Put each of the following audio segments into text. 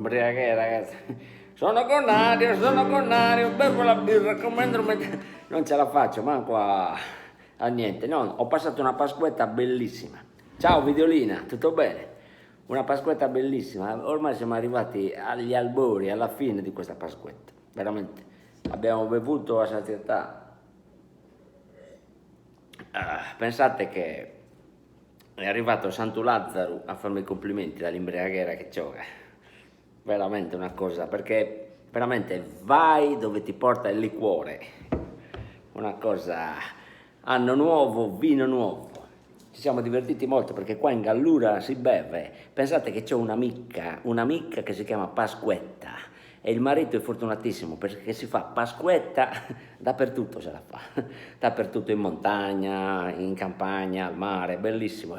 ubriache ragazzi. Sono connario, bevo la birra come non ce la faccio manco a niente. No, ho passato una Pasquetta bellissima. Ciao Videolina, tutto bene? Una Pasquetta bellissima. Ormai siamo arrivati agli albori, alla fine di questa Pasquetta. Veramente. Abbiamo bevuto a sazietà. Pensate che è arrivato Santo Lazzaro a farmi i complimenti dall'imbriaghera che ho. Veramente una cosa, perché veramente vai dove ti porta il liquore. Una cosa, anno nuovo, vino nuovo. Ci siamo divertiti molto perché qua in Gallura si beve. Pensate che c'è un'amica che si chiama Pasquetta e il marito è fortunatissimo perché si fa Pasquetta dappertutto, se la fa, dappertutto, in montagna, in campagna, al mare, bellissimo.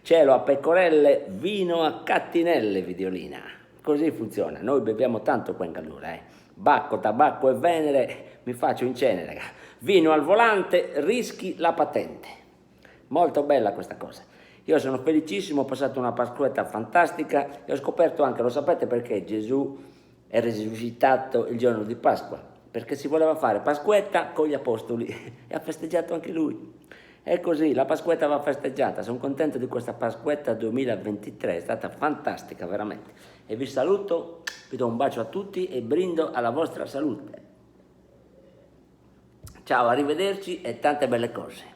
Cielo a pecorelle, vino a cattinelle, Videolina. Così funziona, noi beviamo tanto qua in Gallura, Bacco, tabacco e Venere, mi faccio in cenere. Vino al volante, rischi la patente. Molto bella questa cosa. Io sono felicissimo, ho passato una Pasquetta fantastica e ho scoperto anche, lo sapete perché Gesù è risuscitato il giorno di Pasqua? Perché si voleva fare Pasquetta con gli apostoli e ha festeggiato anche lui. È così, la Pasquetta va festeggiata, sono contento di questa Pasquetta 2023, è stata fantastica veramente. E vi saluto, vi do un bacio a tutti e brindo alla vostra salute. Ciao, arrivederci e tante belle cose.